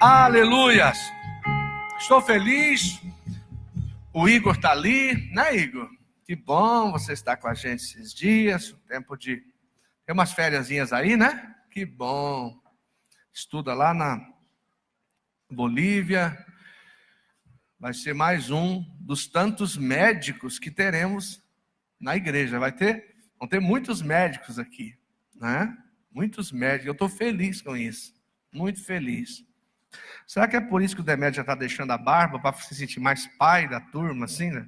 Aleluias! Estou feliz. O Igor está ali, né, Igor? Que bom você estar com a gente esses dias. Tempo de ter umas fériasinhas aí, né? Que bom. Estuda lá na Bolívia. Vai ser mais um dos tantos médicos que teremos na igreja. Vão ter muitos médicos aqui, né? Muitos médicos. Eu estou feliz com isso. Muito feliz. Será que é por isso que o Demetrio já está deixando a barba, para se sentir mais pai da turma, assim, né?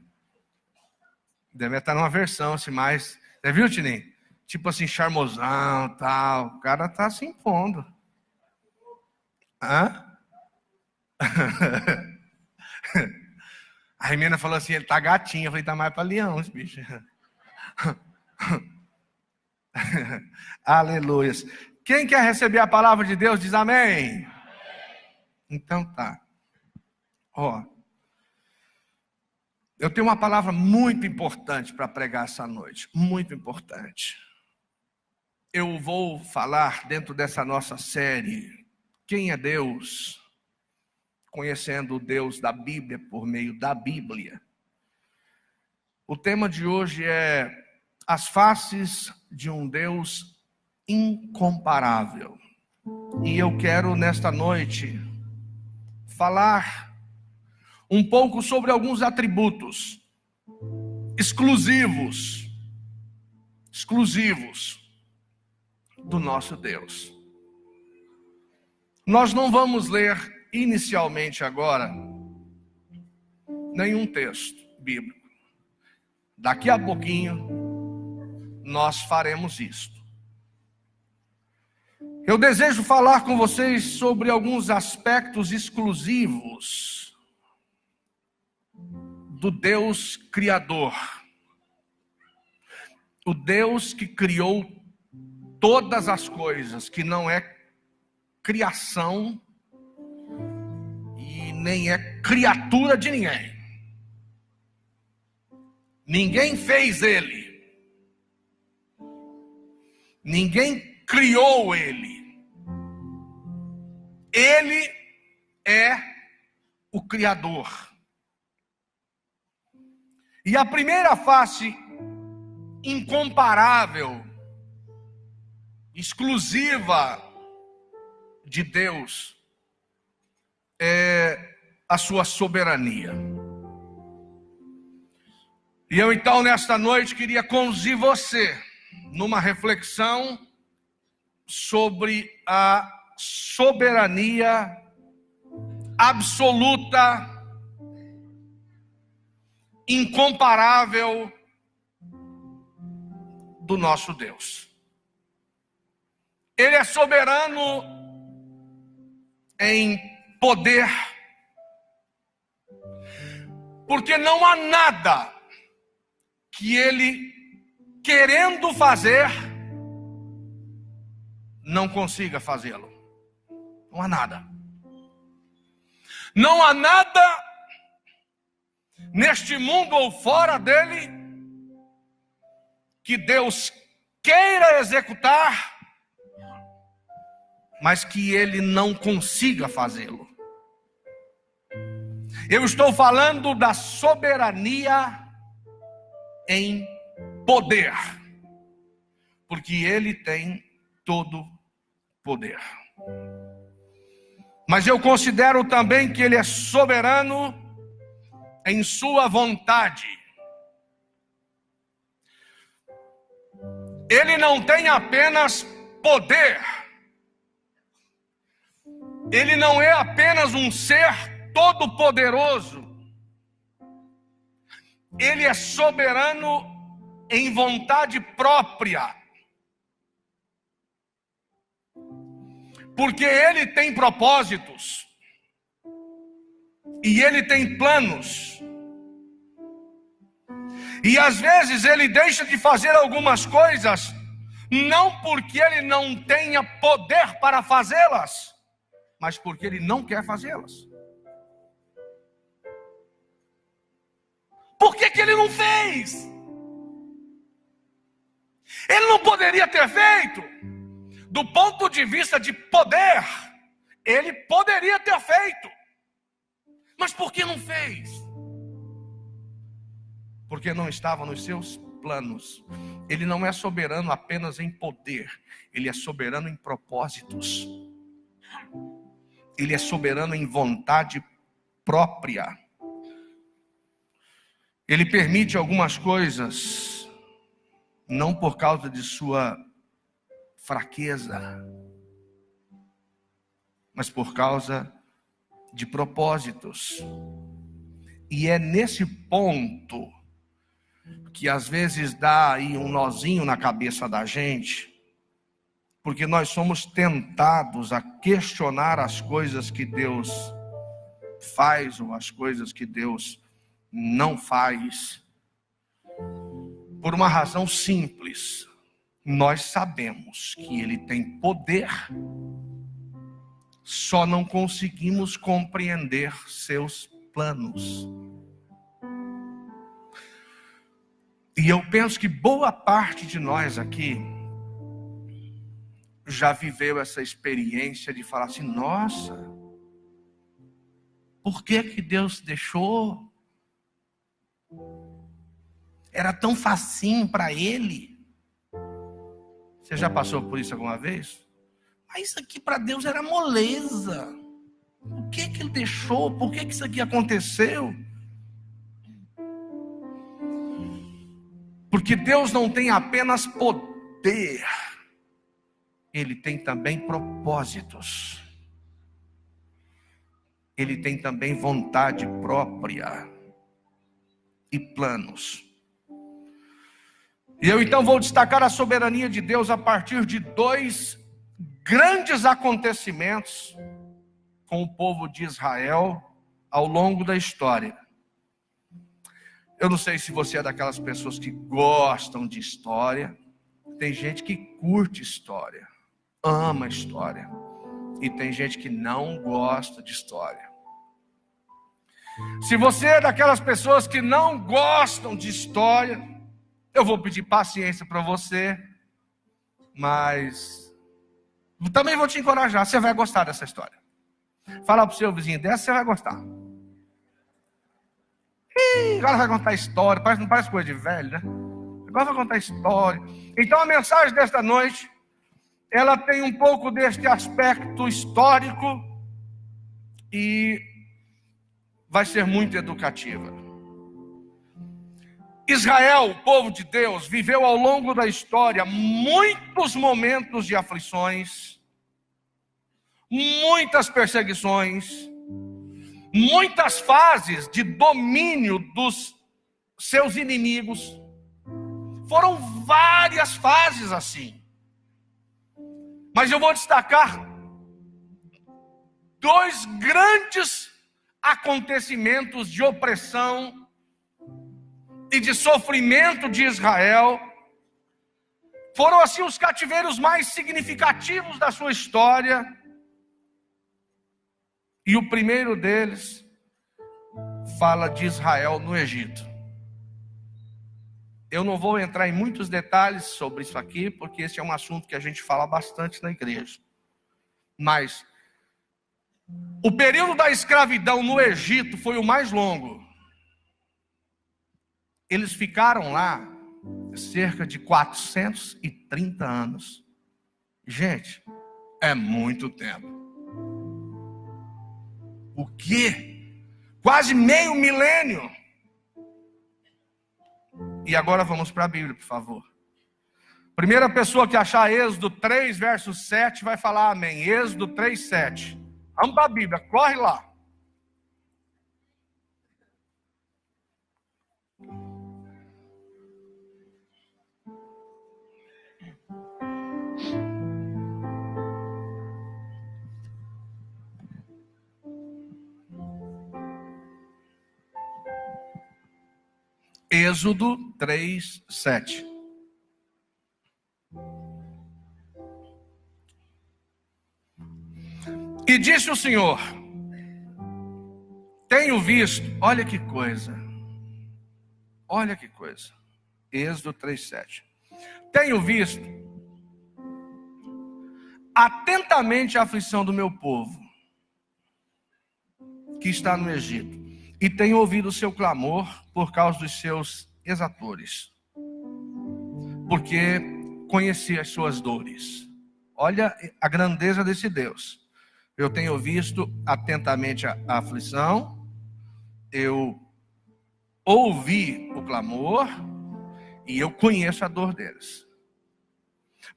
O Demetrio está numa versão assim mais... Você viu, Tininho? Tipo assim, charmosão, tal. O cara está se impondo. Hã? A Rimena falou assim, ele tá gatinho. Eu falei, tá mais para leão, esse bicho. Aleluias. Quem quer receber a palavra de Deus, diz amém. Então tá. Ó, eu tenho uma palavra muito importante para pregar essa noite. Muito importante. Eu vou falar dentro dessa nossa série, Quem é Deus? Conhecendo o Deus da Bíblia por meio da Bíblia. O tema de hoje é as faces de um Deus incomparável. E eu quero nesta noite falar um pouco sobre alguns atributos exclusivos do nosso Deus. Nós não vamos ler inicialmente agora nenhum texto bíblico. Daqui a pouquinho nós faremos isto. Eu desejo falar com vocês sobre alguns aspectos exclusivos do Deus Criador. O Deus que criou todas as coisas, que não é criação e nem é criatura de ninguém. Ninguém fez ele. Ninguém criou ele. Ele é o Criador. E a primeira face incomparável, exclusiva de Deus, é a sua soberania. E eu então nesta noite queria conduzir você numa reflexão sobre a soberania absoluta, incomparável do nosso Deus. Ele é soberano em poder, porque não há nada que ele, querendo fazer, não consiga fazê-lo. Não há nada. Não há nada neste mundo ou fora dele que Deus queira executar, mas que ele não consiga fazê-lo. Eu estou falando da soberania em poder, porque ele tem todo poder. Mas eu considero também que ele é soberano em sua vontade. Ele não tem apenas poder. Ele não é apenas um ser todo-poderoso. Ele é soberano em vontade própria. Porque ele tem propósitos. E ele tem planos. E às vezes ele deixa de fazer algumas coisas, não porque ele não tenha poder para fazê-las, mas porque ele não quer fazê-las. Por que ele não fez? Ele não poderia ter feito. do ponto de vista de poder, ele poderia ter feito. Mas por que não fez? Porque não estava nos seus planos. Ele não é soberano apenas em poder, ele é soberano em propósitos. Ele é soberano em vontade própria. Ele permite algumas coisas, não por causa de sua fraqueza, mas por causa de propósitos. E é nesse ponto que às vezes dá aí um nozinho na cabeça da gente, porque nós somos tentados a questionar as coisas que Deus faz ou as coisas que Deus não faz, por uma razão simples. Nós sabemos que Ele tem poder, só não conseguimos compreender seus planos. E eu penso que boa parte de nós aqui já viveu essa experiência de falar assim: nossa, por que Deus deixou? Era tão facinho para Ele. Você já passou por isso alguma vez? Mas isso aqui para Deus era moleza. Por que Ele deixou? Por que isso aqui aconteceu? Porque Deus não tem apenas poder, Ele tem também propósitos. Ele tem também vontade própria e planos. E eu então vou destacar a soberania de Deus a partir de dois grandes acontecimentos com o povo de Israel ao longo da história. Eu não sei se você é daquelas pessoas que gostam de história. Tem gente que curte história, ama história. E tem gente que não gosta de história. Se você é daquelas pessoas que não gostam de história, eu vou pedir paciência para você, mas também vou te encorajar. Você vai gostar dessa história. Fala para o seu vizinho dessa, você vai gostar. Agora vai contar história, não parece coisa de velho, né? Agora vai contar história. Então a mensagem desta noite, ela tem um pouco deste aspecto histórico e vai ser muito educativa. Israel, o povo de Deus, viveu ao longo da história muitos momentos de aflições, muitas perseguições, muitas fases de domínio dos seus inimigos. Foram várias fases assim. Mas eu vou destacar dois grandes acontecimentos de opressão e de sofrimento de Israel. Foram assim os cativeiros mais significativos da sua história. E o primeiro deles fala de Israel no Egito. Eu não vou entrar em muitos detalhes sobre isso aqui, porque esse é um assunto que a gente fala bastante na igreja. Mas o período da escravidão no Egito foi o mais longo. Eles ficaram lá cerca de 430 anos. Gente, é muito tempo. O quê? Quase meio milênio. E agora vamos para a Bíblia, por favor. Primeira pessoa que achar Êxodo 3, verso 7, vai falar amém. Êxodo 3, 7. Vamos para a Bíblia, corre lá. Êxodo 3, 7. E disse o Senhor: tenho visto, olha que coisa. Olha que coisa. Êxodo 3, 7. Tenho visto atentamente a aflição do meu povo, que está no Egito, e tenho ouvido o seu clamor por causa dos seus exatores, porque conheci as suas dores. Olha a grandeza desse Deus. Eu tenho visto atentamente a aflição, eu ouvi o clamor e eu conheço a dor deles.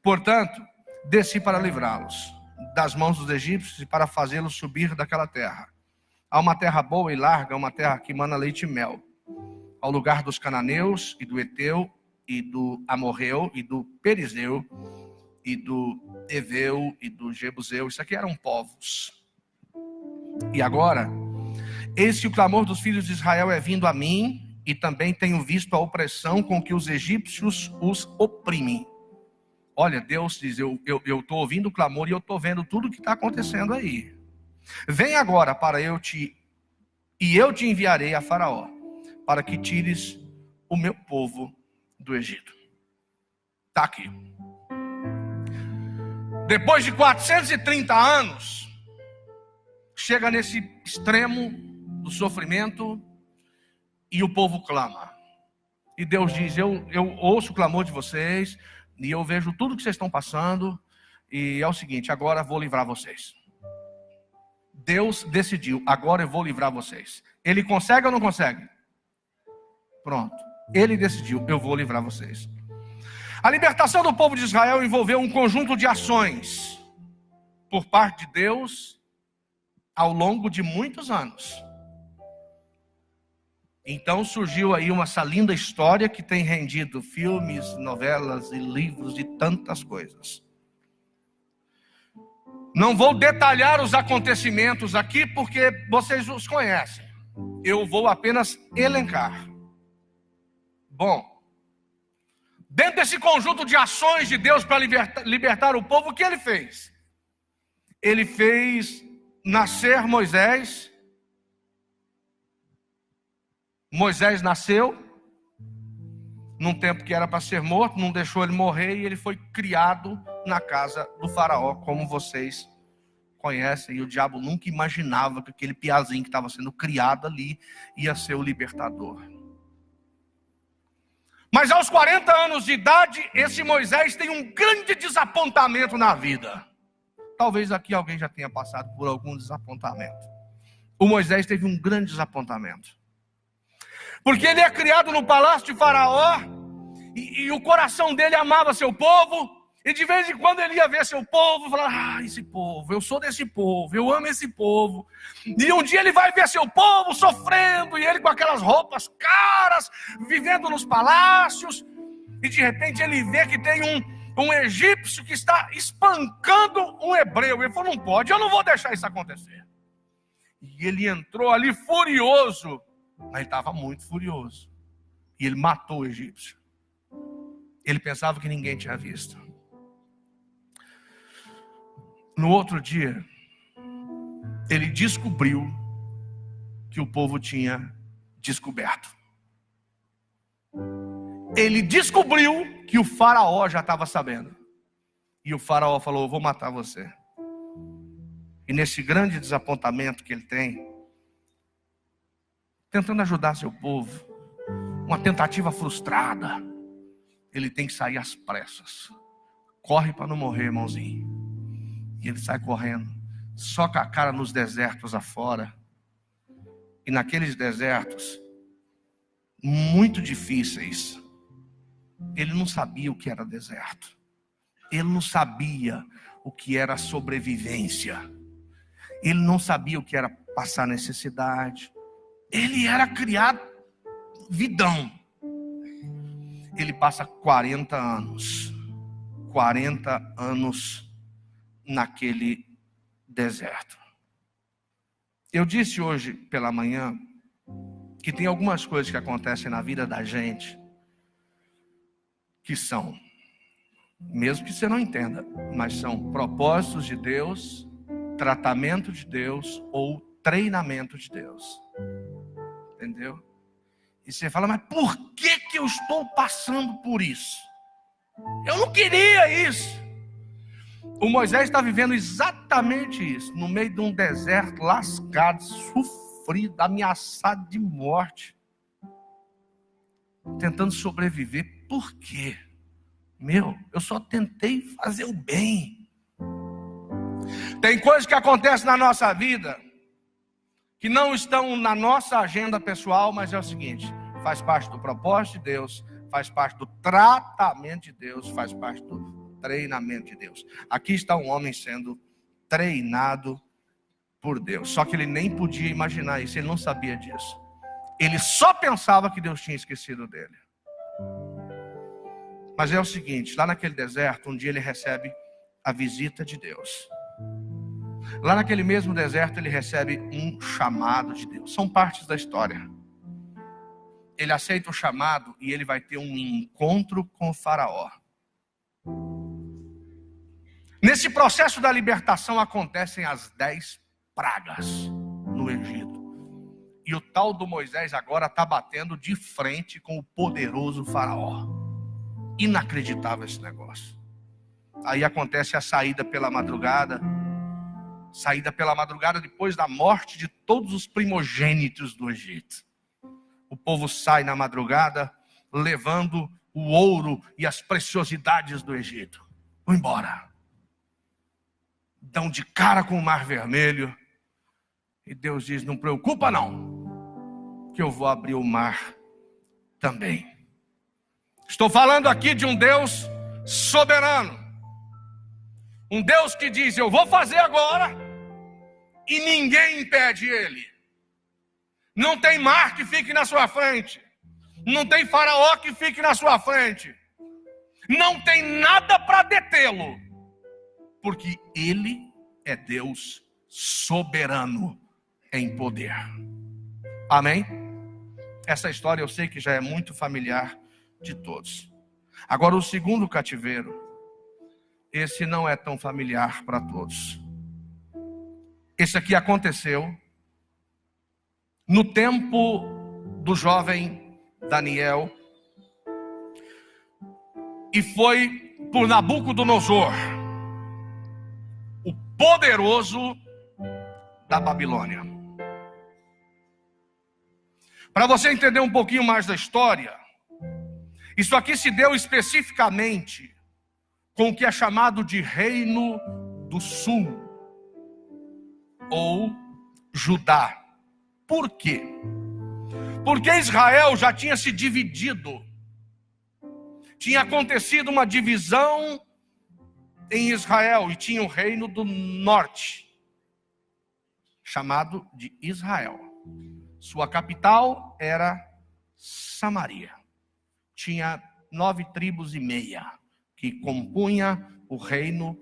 Portanto, desci para livrá-los das mãos dos egípcios e para fazê-los subir daquela terra. Há uma terra boa e larga, uma terra que mana leite e mel, ao lugar dos cananeus e do Eteu e do Amorreu e do Perizeu e do Eveu e do Jebuseu. Isso aqui eram povos. E agora, eis que o clamor dos filhos de Israel é vindo a mim, e também tenho visto a opressão com que os egípcios os oprimem. Olha, Deus diz, eu estou ouvindo o clamor e eu estou vendo tudo o que está acontecendo aí. Vem agora e eu te enviarei a Faraó, para que tires o meu povo do Egito. Está aqui. Depois de 430 anos, chega nesse extremo do sofrimento e o povo clama. E Deus diz, eu ouço o clamor de vocês e eu vejo tudo que vocês estão passando, e é o seguinte, agora vou livrar vocês. Deus decidiu, agora eu vou livrar vocês. Ele consegue ou não consegue? Pronto, ele decidiu, eu vou livrar vocês. A libertação do povo de Israel envolveu um conjunto de ações por parte de Deus ao longo de muitos anos. Então surgiu aí essa linda história que tem rendido filmes, novelas e livros de tantas coisas. Não vou detalhar os acontecimentos aqui porque vocês os conhecem. Eu vou apenas elencar. Bom, dentro desse conjunto de ações de Deus para libertar o povo, o que ele fez? Ele fez nascer Moisés. Moisés nasceu num tempo que era para ser morto, não deixou ele morrer, e ele foi criado na casa do faraó, como vocês conhecem. E o diabo nunca imaginava que aquele piazinho que estava sendo criado ali ia ser o libertador. Mas aos 40 anos de idade, esse Moisés tem um grande desapontamento na vida. Talvez aqui alguém já tenha passado por algum desapontamento. O Moisés teve um grande desapontamento. Porque ele é criado no palácio de Faraó, e o coração dele amava seu povo, e de vez em quando ele ia ver seu povo, e falava, esse povo, eu sou desse povo, eu amo esse povo. E um dia ele vai ver seu povo sofrendo, e ele com aquelas roupas caras, vivendo nos palácios, e de repente ele vê que tem um egípcio que está espancando um hebreu. Ele falou, não pode, eu não vou deixar isso acontecer. E ele entrou ali furioso, mas ele estava muito furioso. E ele matou o egípcio. Ele pensava que ninguém tinha visto. No outro dia, ele descobriu que o povo tinha descoberto. Ele descobriu que o faraó já estava sabendo. E o faraó falou, eu vou matar você. E nesse grande desapontamento que ele tem, tentando ajudar seu povo, uma tentativa frustrada, ele tem que sair às pressas. Corre para não morrer, irmãozinho. E ele sai correndo, soca a cara nos desertos afora. E naqueles desertos, muito difíceis, ele não sabia o que era deserto. Ele não sabia o que era sobrevivência. Ele não sabia o que era passar necessidade. Ele era criado vidão. Ele passa 40 anos naquele deserto. Eu disse hoje pela manhã que tem algumas coisas que acontecem na vida da gente que são, mesmo que você não entenda, mas são propósitos de Deus, tratamento de Deus ou treinamento de Deus. Entendeu? E você fala, mas por que eu estou passando por isso? Eu não queria isso. O Moisés está vivendo exatamente isso, no meio de um deserto lascado, sofrido, ameaçado de morte, tentando sobreviver. Por quê? Eu só tentei fazer o bem. Tem coisas que acontecem na nossa vida que não estão na nossa agenda pessoal, mas é o seguinte: faz parte do propósito de Deus, faz parte do tratamento de Deus, faz parte do treinamento de Deus. Aqui está um homem sendo treinado por Deus, só que ele nem podia imaginar isso, ele não sabia disso. Ele só pensava que Deus tinha esquecido dele. Mas é o seguinte, lá naquele deserto, um dia ele recebe a visita de Deus. Lá naquele mesmo deserto ele recebe um chamado de Deus. São partes da história. Ele aceita o chamado e ele vai ter um encontro com o faraó. Nesse processo da libertação acontecem as 10 pragas no Egito. E o tal do Moisés agora está batendo de frente com o poderoso faraó. Inacreditável esse negócio. Aí acontece a saída pela madrugada. Saída pela madrugada depois da morte de todos os primogênitos do Egito. O povo sai na madrugada levando o ouro e as preciosidades do Egito. Vão embora. Dão de cara com o Mar Vermelho. E Deus diz: não preocupa não, que eu vou abrir o mar também. Estou falando aqui de um Deus soberano. Um Deus que diz: eu vou fazer agora, e ninguém impede ele. Não tem mar que fique na sua frente. Não tem faraó que fique na sua frente. Não tem nada para detê-lo. Porque ele é Deus soberano em poder. Amém? Essa história eu sei que já é muito familiar de todos. Agora o segundo cativeiro, esse não é tão familiar para todos. Esse aqui aconteceu no tempo do jovem Daniel e foi por Nabucodonosor, o poderoso da Babilônia. Para você entender um pouquinho mais da história, isso aqui se deu especificamente com o que é chamado de Reino do Sul, ou Judá. Por quê? Porque Israel já tinha se dividido. Tinha acontecido uma divisão em Israel e tinha o Reino do Norte, chamado de Israel. Sua capital era Samaria. Tinha 9,5 tribos que compunha o Reino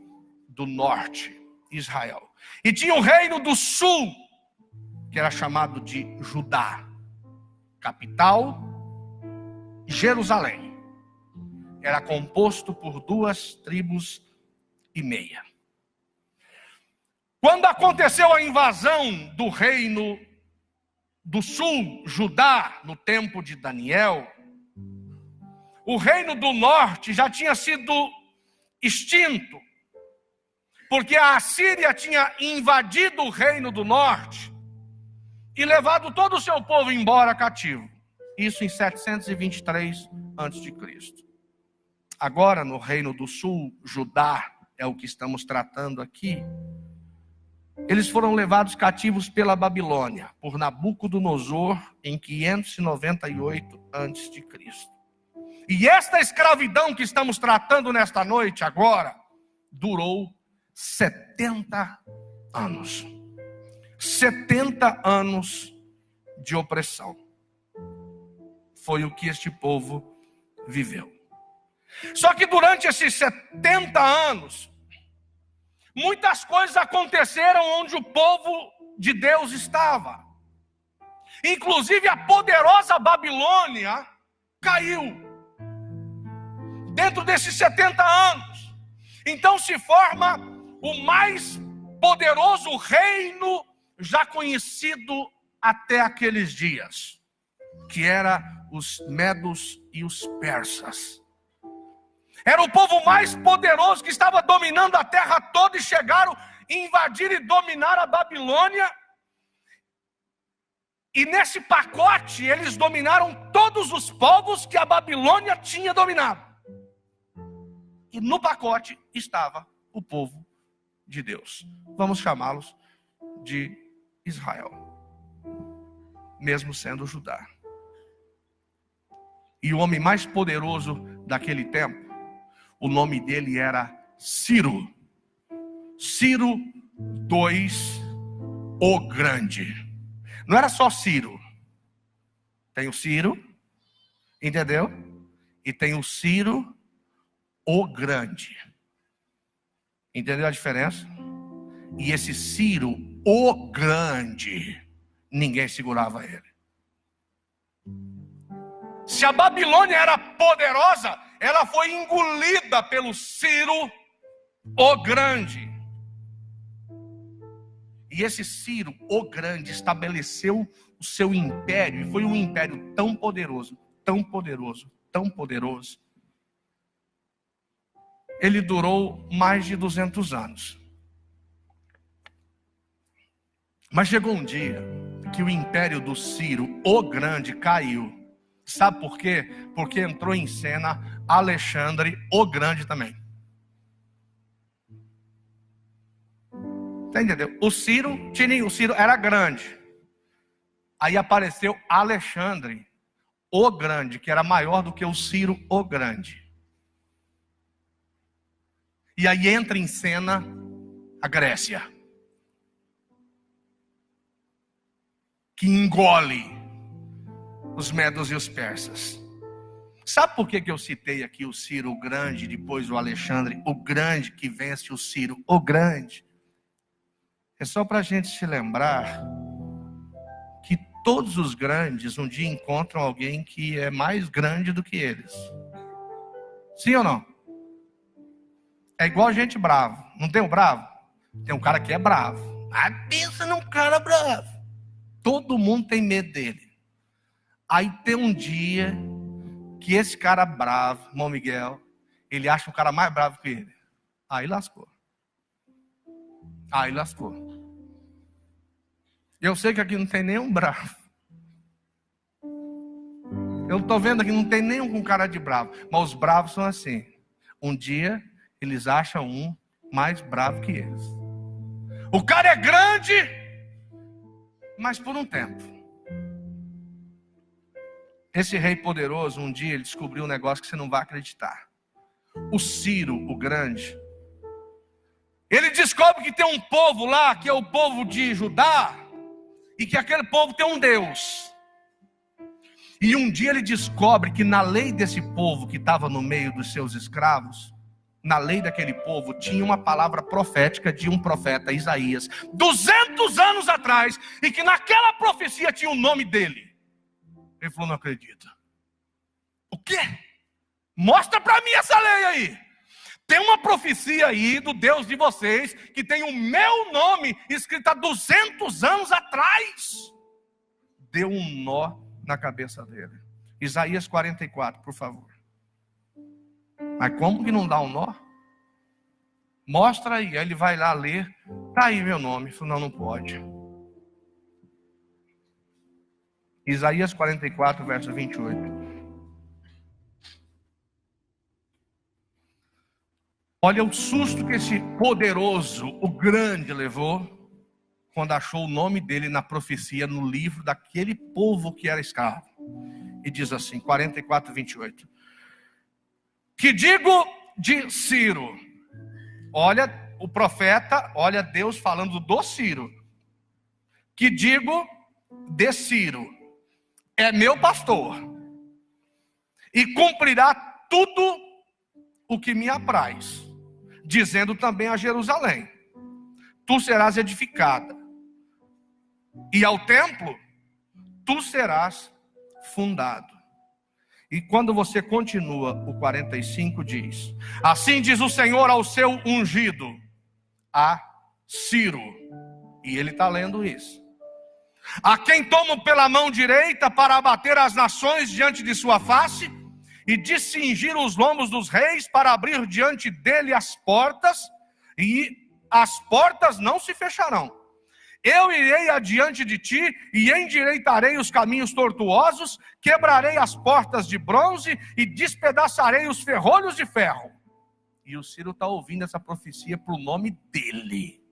do Norte, Israel. E tinha o Reino do Sul, que era chamado de Judá. Capital, Jerusalém. Era composto por 2,5 tribos. Quando aconteceu a invasão do Reino do Sul, Judá, no tempo de Daniel, o Reino do Norte já tinha sido extinto, porque a Assíria tinha invadido o Reino do Norte e levado todo o seu povo embora cativo. Isso em 723 a.C. Agora, no Reino do Sul, Judá, é o que estamos tratando aqui, eles foram levados cativos pela Babilônia, por Nabucodonosor, em 598 a.C. E esta escravidão que estamos tratando nesta noite agora, durou 70 anos. 70 anos de opressão. Foi o que este povo viveu. Só que durante esses 70 anos, muitas coisas aconteceram onde o povo de Deus estava. Inclusive a poderosa Babilônia caiu. Dentro desses 70 anos. Então se forma o mais poderoso reino já conhecido até aqueles dias, que era os medos e os persas. Era o povo mais poderoso que estava dominando a terra toda, e chegaram e invadir e dominar a Babilônia. E nesse pacote eles dominaram todos os povos que a Babilônia tinha dominado. E no pacote estava o povo de Deus. Vamos chamá-los de Israel, mesmo sendo Judá. E o homem mais poderoso daquele tempo, o nome dele era Ciro. Ciro II, o Grande. Não era só Ciro. Tem o Ciro, entendeu? E tem o Ciro, o Grande. Entendeu a diferença? E esse Ciro, o Grande, ninguém segurava ele. Se a Babilônia era poderosa, ela foi engolida pelo Ciro, o Grande. E esse Ciro, o Grande, estabeleceu o seu império. E foi um império tão poderoso, tão poderoso, tão poderoso. Ele durou mais de 200 anos. Mas chegou um dia que o império do Ciro, o Grande, caiu. Sabe por quê? Porque entrou em cena Alexandre, o Grande também. Você entendeu? O Ciro era grande. Aí apareceu Alexandre, o Grande, que era maior do que o Ciro, o Grande. E aí entra em cena a Grécia, que engole os medos e os persas. Sabe por que eu citei aqui o Ciro o Grande, depois o Alexandre o Grande, que vence o Ciro o Grande? É só para a gente se lembrar que todos os grandes um dia encontram alguém que é mais grande do que eles. Sim ou não? É igual gente bravo. Não tem um bravo? Tem um cara que é bravo. Ah, pensa num cara bravo. Todo mundo tem medo dele. Aí tem um dia que esse cara bravo, irmão Miguel, ele acha o cara mais bravo que ele. Aí lascou. Aí lascou. Eu sei que aqui não tem nenhum bravo. Eu estou vendo aqui, não tem nenhum com cara de bravo. Mas os bravos são assim. Um dia eles acham um mais bravo que eles. O cara é grande, mas por um tempo. Esse rei poderoso, um dia ele descobriu um negócio que você não vai acreditar. O Ciro, o Grande, ele descobre que tem um povo lá, que é o povo de Judá, e que aquele povo tem um Deus. E um dia ele descobre que na lei desse povo que estava no meio dos seus escravos, na lei daquele povo, tinha uma palavra profética de um profeta, Isaías, 200 anos atrás, e que naquela profecia tinha o nome dele. Ele falou, não acredito. O quê? Mostra para mim essa lei aí. Tem uma profecia aí do Deus de vocês que tem o meu nome escrito há 200 anos atrás. Deu um nó na cabeça dele. Isaías 44, por favor. Mas como que não dá um nó? Mostra aí. Aí ele vai lá ler. Tá aí meu nome. Ele falou, não pode. Isaías 44, verso 28. Olha o susto que esse poderoso, o Grande, levou quando achou o nome dele na profecia, no livro daquele povo que era escravo. E diz assim, 44, 28. Que digo de Ciro? Olha o profeta, olha Deus falando do Ciro. Que digo de Ciro? É meu pastor, e cumprirá tudo o que me apraz, dizendo também a Jerusalém, tu serás edificada, e ao templo, tu serás fundado. E quando você continua, o 45 diz, assim diz o Senhor ao seu ungido, a Ciro, e ele está lendo isso, a quem tomo pela mão direita para abater as nações diante de sua face, e de cingir os lombos dos reis, para abrir diante dele as portas, e as portas não se fecharão. Eu irei adiante de ti e endireitarei os caminhos tortuosos, quebrarei as portas de bronze e despedaçarei os ferrolhos de ferro. E o Ciro está ouvindo essa profecia para o nome dele.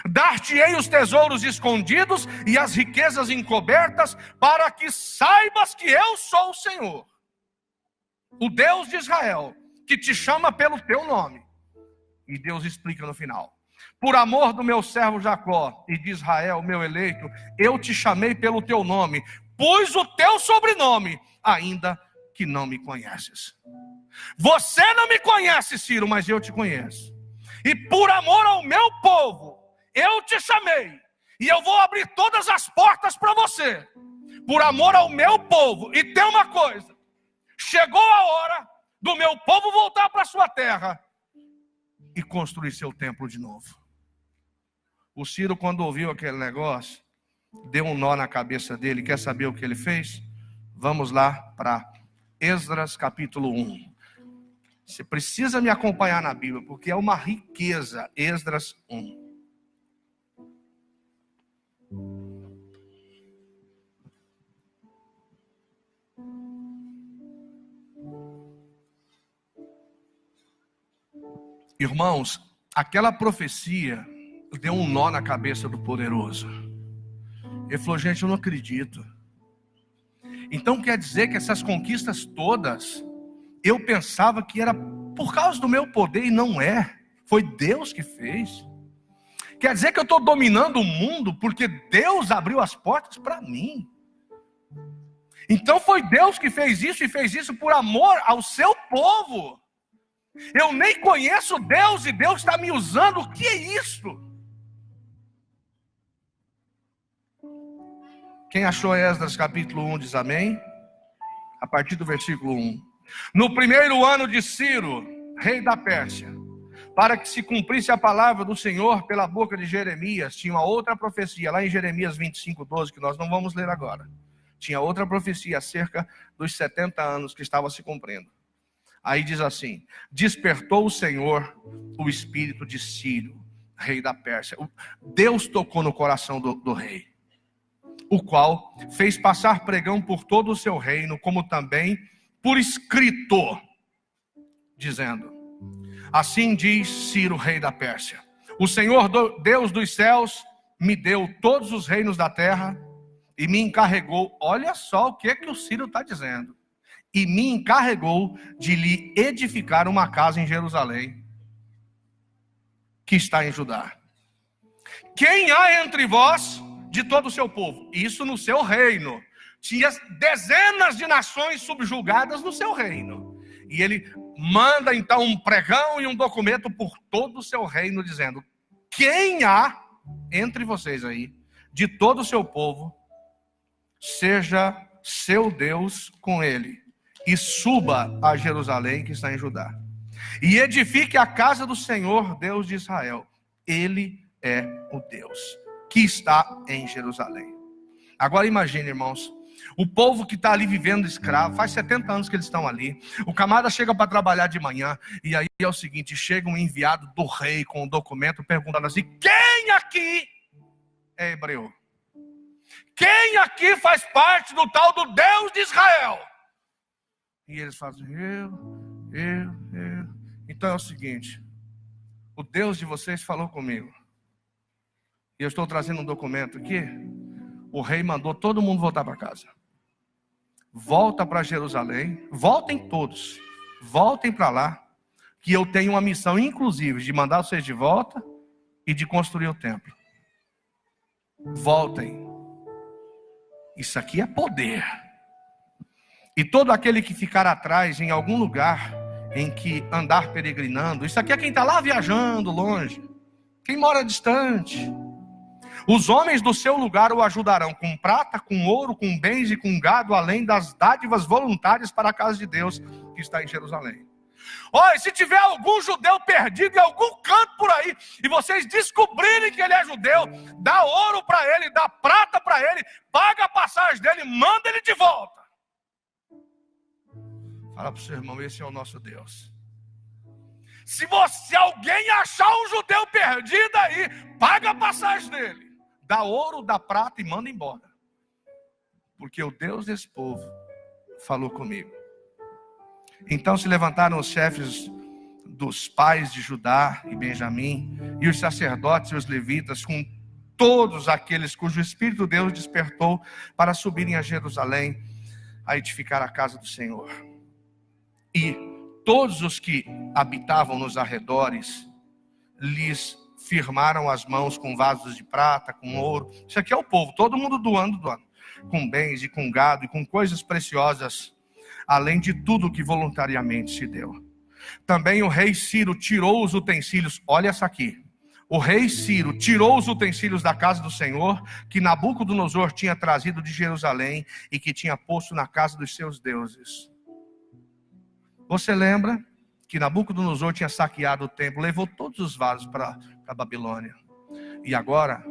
Dar-te-ei os tesouros escondidos e as riquezas encobertas, para que saibas que eu sou o Senhor, o Deus de Israel, que te chama pelo teu nome. E Deus explica no final: por amor do meu servo Jacó e de Israel, meu eleito, eu te chamei pelo teu nome, pus o teu sobrenome, ainda que não me conheces. Você não me conhece, Ciro, mas eu te conheço. E por amor ao meu povo, eu te chamei, e eu vou abrir todas as portas para você, por amor ao meu povo. E tem uma coisa: chegou a hora do meu povo voltar para sua terra e construir seu templo de novo. O Ciro, quando ouviu aquele negócio, deu um nó na cabeça dele. Quer saber o que ele fez? Vamos lá para Esdras capítulo 1. Você precisa me acompanhar na Bíblia, porque é uma riqueza. Esdras 1. Irmãos, aquela profecia deu um nó na cabeça do poderoso. Ele falou: gente, eu não acredito. Então quer dizer que essas conquistas todas, eu pensava que era por causa do meu poder, e não é. Foi Deus que fez. Quer dizer que eu estou dominando o mundo porque Deus abriu as portas para mim. Então foi Deus que fez isso, e fez isso por amor ao seu povo. Eu nem conheço Deus e Deus está me usando. O que é isso? Quem achou Esdras capítulo 1 diz amém. A partir do versículo 1. No primeiro ano de Ciro, rei da Pérsia, para que se cumprisse a palavra do Senhor pela boca de Jeremias, tinha uma outra profecia lá em Jeremias 25:12, que nós não vamos ler agora. Tinha outra profecia acerca dos 70 anos que estava se cumprindo. Aí diz assim: despertou o Senhor o espírito de Ciro, rei da Pérsia. Deus tocou no coração do rei, o qual fez passar pregão por todo o seu reino, como também por escrito, dizendo: assim diz Ciro, rei da Pérsia: o Senhor Deus dos céus me deu todos os reinos da terra e me encarregou. Olha só o que o Ciro está dizendo. E me encarregou de lhe edificar uma casa em Jerusalém, que está em Judá. Quem há entre vós de todo o seu povo? Isso no seu reino. Tinha dezenas de nações subjugadas no seu reino. E ele manda então um pregão e um documento por todo o seu reino, dizendo: quem há entre vocês aí, de todo o seu povo, seja seu Deus com ele, e suba a Jerusalém, que está em Judá, e edifique a casa do Senhor, Deus de Israel. Ele é o Deus que está em Jerusalém. Agora imagine, irmãos, o povo que está ali vivendo escravo, faz 70 anos que eles estão ali. O camarada chega para trabalhar de manhã, e aí é o seguinte: chega um enviado do rei com um documento perguntando assim: quem aqui é hebreu? Quem aqui faz parte do tal do Deus de Israel? E eles fazem: eu. Então é o seguinte: o Deus de vocês falou comigo, e eu estou trazendo um documento aqui. O rei mandou todo mundo voltar para casa. Volta para Jerusalém. Voltem todos. Voltem para lá, que eu tenho uma missão, inclusive, de mandar vocês de volta e de construir o templo. Voltem. Isso aqui é poder. E todo aquele que ficar atrás em algum lugar em que andar peregrinando, isso aqui é quem está lá viajando longe, quem mora distante. Os homens do seu lugar o ajudarão com prata, com ouro, com bens e com gado, além das dádivas voluntárias para a casa de Deus que está em Jerusalém. Olha, se tiver algum judeu perdido em algum canto por aí, e vocês descobrirem que ele é judeu, dá ouro para ele, dá prata para ele, paga a passagem dele, manda ele de volta. Fala para o seu irmão, esse é o nosso Deus. Se alguém achar um judeu perdido aí, paga a passagem dele. Dá ouro, dá prata e manda embora. Porque o Deus desse povo falou comigo. Então se levantaram os chefes dos pais de Judá e Benjamim, e os sacerdotes e os levitas, com todos aqueles cujo Espírito Deus despertou, para subirem a Jerusalém, a edificar a casa do Senhor. E todos os que habitavam nos arredores lhes firmaram as mãos com vasos de prata, com ouro. Isso aqui é o povo, todo mundo doando, com bens e com gado e com coisas preciosas, além de tudo que voluntariamente se deu. Também o rei Ciro tirou os utensílios, olha essa aqui. O rei Ciro tirou os utensílios da casa do Senhor, que Nabucodonosor tinha trazido de Jerusalém e que tinha posto na casa dos seus deuses. Você lembra que Nabucodonosor tinha saqueado o templo, levou todos os vasos para a Babilônia. E agora,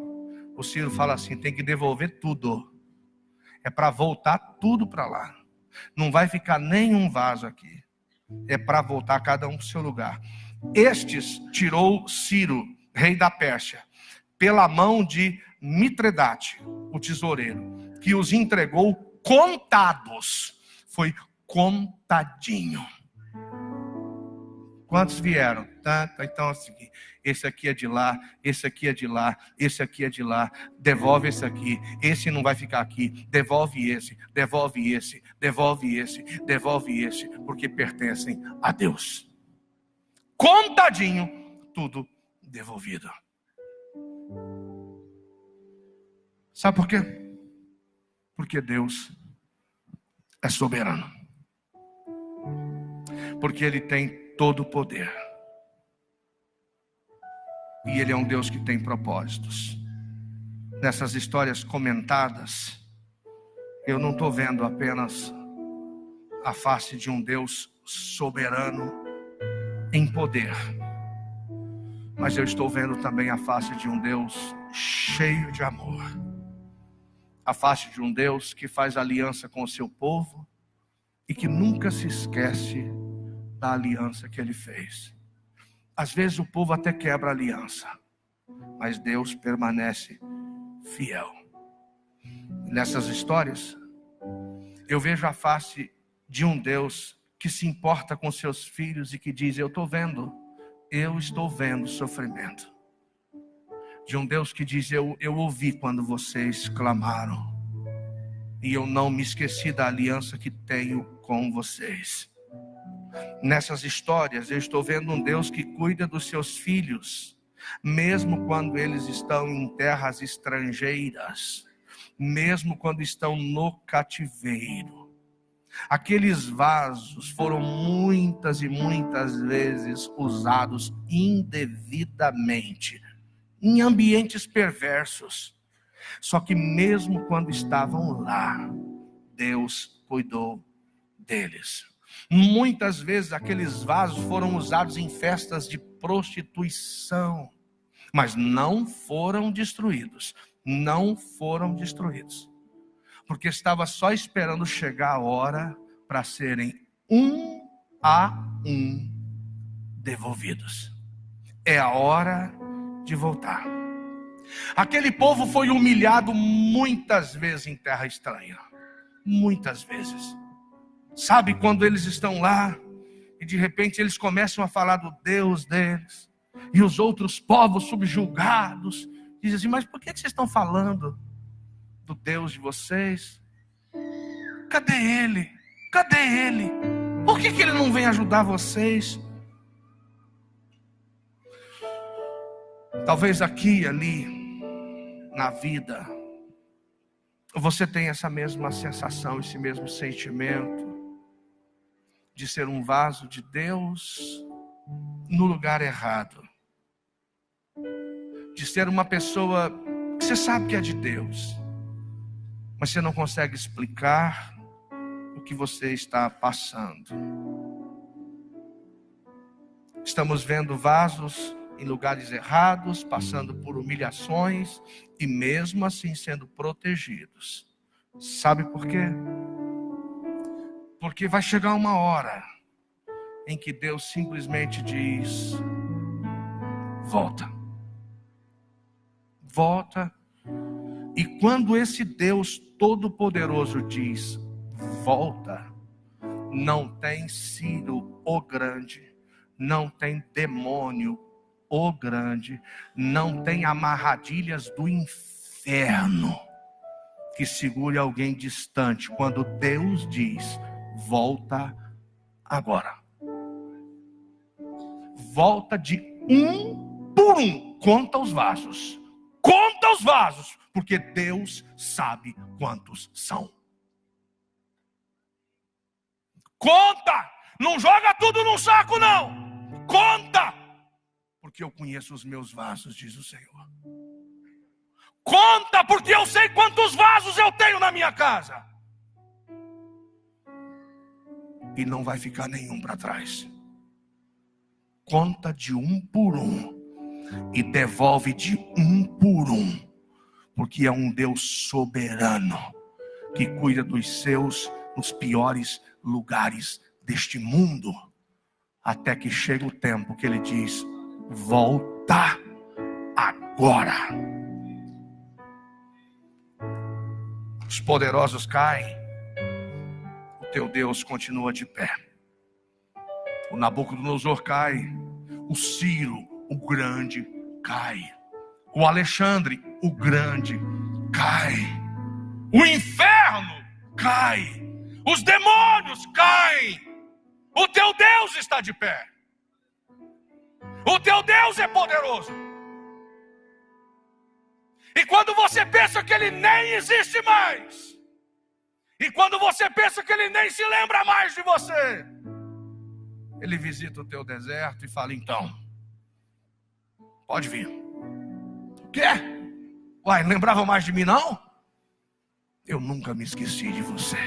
o Ciro fala assim, tem que devolver tudo. É para voltar tudo para lá. Não vai ficar nenhum vaso aqui. É para voltar cada um para o seu lugar. Estes tirou Ciro, rei da Pérsia, pela mão de Mitredate, o tesoureiro, que os entregou contados. Foi contadinho. Quantos vieram? Então assim, esse aqui é de lá, esse aqui é de lá, esse aqui é de lá, devolve esse aqui, esse não vai ficar aqui, devolve esse, devolve esse, devolve esse, devolve esse, porque pertencem a Deus. Contadinho, tudo devolvido. Sabe por quê? Porque Deus é soberano. Porque Ele tem todo o poder. E Ele é um Deus que tem propósitos. Nessas histórias comentadas, eu não estou vendo apenas a face de um Deus soberano em poder, mas eu estou vendo também a face de um Deus cheio de amor. A face de um Deus que faz aliança com o seu povo e que nunca se esquece da aliança que Ele fez. Às vezes o povo até quebra a aliança, mas Deus permanece fiel. Nessas histórias, eu vejo a face de um Deus que se importa com seus filhos e que diz, eu estou vendo sofrimento. De um Deus que diz, eu ouvi quando vocês clamaram, e eu não me esqueci da aliança que tenho com vocês. Nessas histórias, eu estou vendo um Deus que cuida dos seus filhos, mesmo quando eles estão em terras estrangeiras, mesmo quando estão no cativeiro. Aqueles vasos foram muitas e muitas vezes usados indevidamente, em ambientes perversos. Só que mesmo quando estavam lá, Deus cuidou deles. Muitas vezes aqueles vasos foram usados em festas de prostituição, mas não foram destruídos. Não foram destruídos, porque estava só esperando chegar a hora para serem um a um devolvidos. É a hora de voltar. Aquele povo foi humilhado muitas vezes em terra estranha. Muitas vezes. Sabe quando eles estão lá e de repente eles começam a falar do Deus deles, e os outros povos subjugados dizem assim, mas por que vocês estão falando do Deus de vocês? Cadê Ele? Cadê Ele? Por que Ele não vem ajudar vocês? Talvez aqui e ali na vida você tenha essa mesma sensação, esse mesmo sentimento de ser um vaso de Deus no lugar errado, de ser uma pessoa que você sabe que é de Deus, mas você não consegue explicar o que você está passando. Estamos vendo vasos em lugares errados, passando por humilhações e mesmo assim sendo protegidos. Sabe por quê? Porque vai chegar uma hora em que Deus simplesmente diz: volta. Volta. E quando esse Deus Todo-Poderoso diz: volta, não tem Ciro o grande, não tem demônio o grande, não tem amarradilhas do inferno que segure alguém distante. Quando Deus diz: volta agora. Volta de um por um. Conta os vasos. Conta os vasos, porque Deus sabe quantos são. Conta! Não joga tudo num saco, não. Conta! Porque eu conheço os meus vasos, diz o Senhor. Conta, porque eu sei quantos vasos eu tenho na minha casa. E não vai ficar nenhum para trás. Conta de um por um. E devolve de um por um. Porque é um Deus soberano. Que cuida dos seus nos piores lugares deste mundo. Até que chega o tempo que ele diz: volta agora. Os poderosos caem. O teu Deus continua de pé. O Nabucodonosor cai. O Ciro, o grande, cai. O Alexandre, o grande, cai. O inferno cai. Os demônios caem. O teu Deus está de pé. O teu Deus é poderoso. E quando você pensa que ele nem existe mais, e quando você pensa que ele nem se lembra mais de você, ele visita o teu deserto e fala: então, pode vir. O quê? Uai, não lembrava mais de mim, não? Eu nunca me esqueci de você.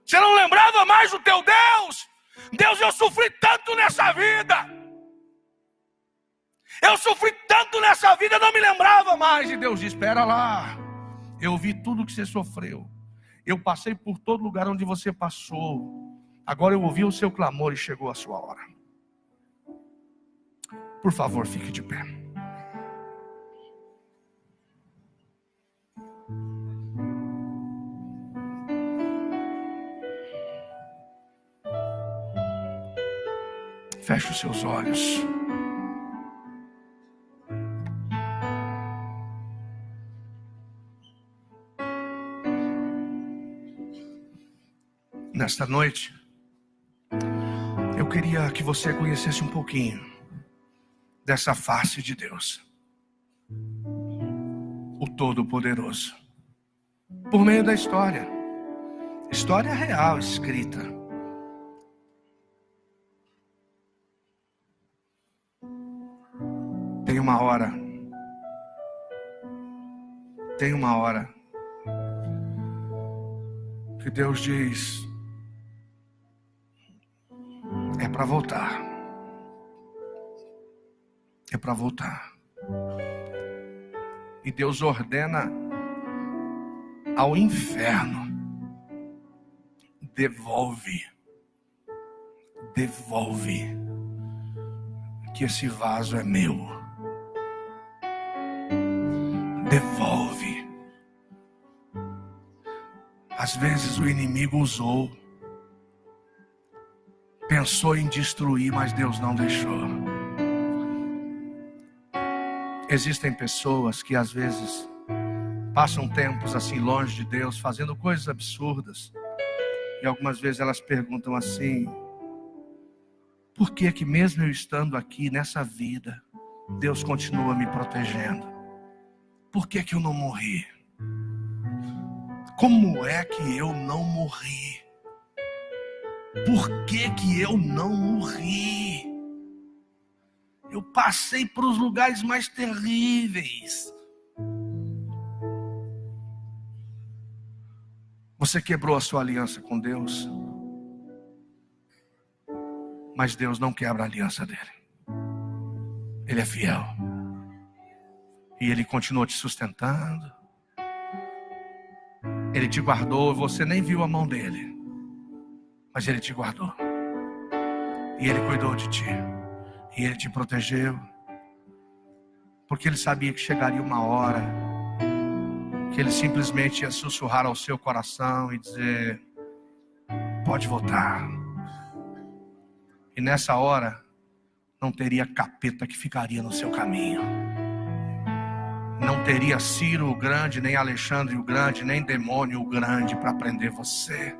Você não lembrava mais do teu Deus? Deus, eu sofri tanto nessa vida. Eu sofri tanto nessa vida, eu não me lembrava mais. E Deus diz: espera lá. Eu vi tudo que você sofreu. Eu passei por todo lugar onde você passou. Agora eu ouvi o seu clamor e chegou a sua hora. Por favor, fique de pé. Feche os seus olhos. Nesta noite, eu queria que você conhecesse um pouquinho dessa face de Deus, o Todo-Poderoso, por meio da história real escrita. Tem uma hora que Deus diz: é para voltar. É para voltar. E Deus ordena ao inferno: devolve, que esse vaso é meu. Devolve. Às vezes o inimigo usou, pensou em destruir, mas Deus não deixou. Existem pessoas que às vezes passam tempos assim longe de Deus, fazendo coisas absurdas. E algumas vezes elas perguntam assim: por que que mesmo eu estando aqui nessa vida, Deus continua me protegendo? Por que que eu não morri? Como é que eu não morri? Por que que eu não morri? Eu passei por os lugares mais terríveis. Você quebrou a sua aliança com Deus, mas Deus não quebra a aliança dele. Ele é fiel. E ele continua te sustentando. Ele te guardou, você nem viu a mão dele, mas Ele te guardou. E Ele cuidou de ti. E Ele te protegeu. Porque Ele sabia que chegaria uma hora que Ele simplesmente ia sussurrar ao seu coração e dizer: pode voltar. E nessa hora não teria capeta que ficaria no seu caminho. Não teria Ciro o Grande, nem Alexandre o Grande, nem demônio o Grande para prender você.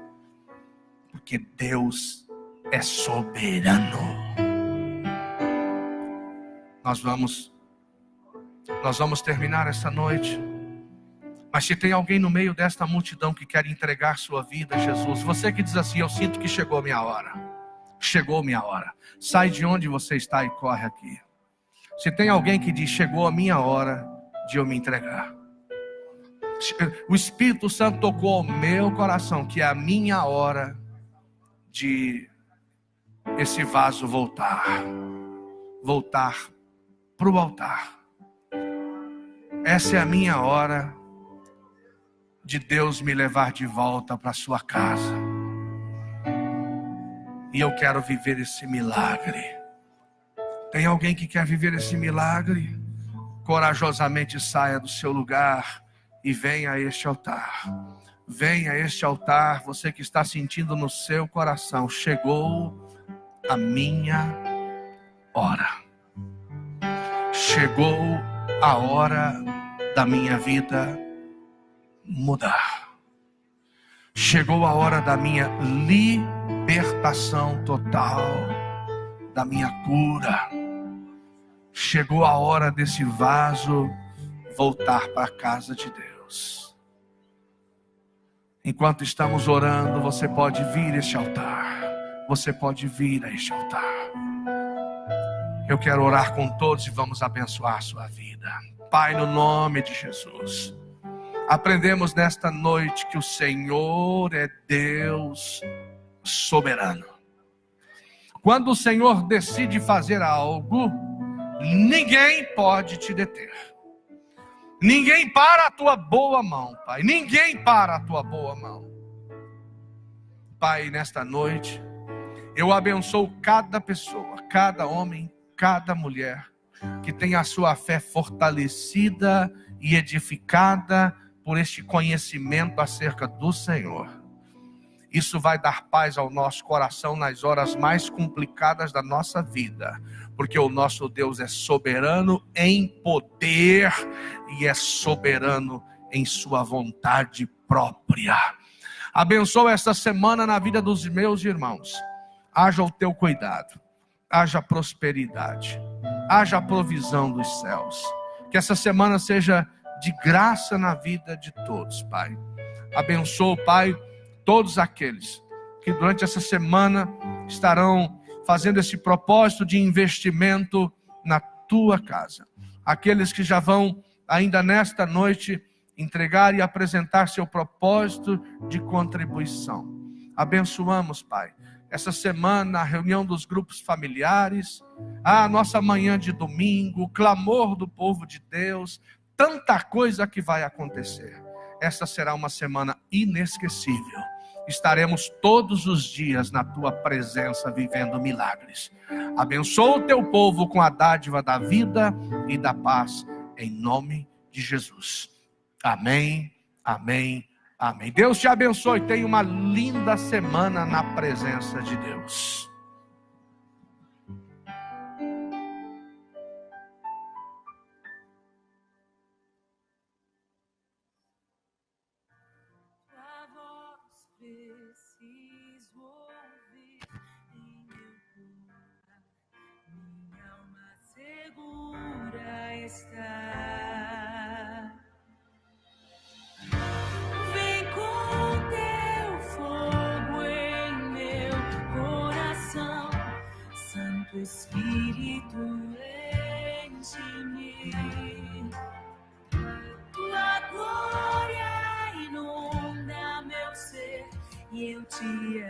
Porque Deus é soberano. Nós vamos terminar essa noite. Mas se tem alguém no meio desta multidão que quer entregar sua vida a Jesus, você que diz assim: eu sinto que chegou a minha hora. Chegou a minha hora. Sai de onde você está e corre aqui. Se tem alguém que diz: chegou a minha hora de eu me entregar. O Espírito Santo tocou ao meu coração que é a minha hora de esse vaso voltar para o altar. Essa é a minha hora de Deus me levar de volta para a sua casa. E eu quero viver esse milagre. Tem alguém que quer viver esse milagre? Corajosamente saia do seu lugar e venha a este altar. Venha a este altar, você que está sentindo no seu coração: chegou a minha hora. Chegou a hora da minha vida mudar. Chegou a hora da minha libertação total, da minha cura. Chegou a hora desse vaso voltar para a casa de Deus. Enquanto estamos orando, você pode vir a este altar. Você pode vir a este altar. Eu quero orar com todos e vamos abençoar a sua vida. Pai, no nome de Jesus, aprendemos nesta noite que o Senhor é Deus soberano. Quando o Senhor decide fazer algo, ninguém pode te deter. Ninguém para a tua boa mão, Pai. Ninguém para a tua boa mão. Pai, nesta noite, eu abençoo cada pessoa, cada homem, cada mulher, que tenha a sua fé fortalecida e edificada por este conhecimento acerca do Senhor. Isso vai dar paz ao nosso coração nas horas mais complicadas da nossa vida, porque o nosso Deus é soberano em poder e é soberano em sua vontade própria. Abençoa esta semana na vida dos meus irmãos. Haja o teu cuidado, haja prosperidade, haja provisão dos céus. Que essa semana seja de graça na vida de todos, Pai. Abençoa, Pai, todos aqueles que durante essa semana estarão fazendo esse propósito de investimento na tua casa. Aqueles que já vão ainda nesta noite entregar e apresentar seu propósito de contribuição. Abençoamos, Pai, essa semana, a reunião dos grupos familiares, a nossa manhã de domingo, o clamor do povo de Deus, tanta coisa que vai acontecer. Esta será uma semana inesquecível. Estaremos todos os dias na tua presença vivendo milagres. Abençoa o teu povo com a dádiva da vida e da paz, em nome de Jesus. Amém, amém, amém. Deus te abençoe. Tenha uma linda semana na presença de Deus. Vem com teu fogo em meu coração, Santo Espírito enche-me. Tua glória inunda meu ser e eu te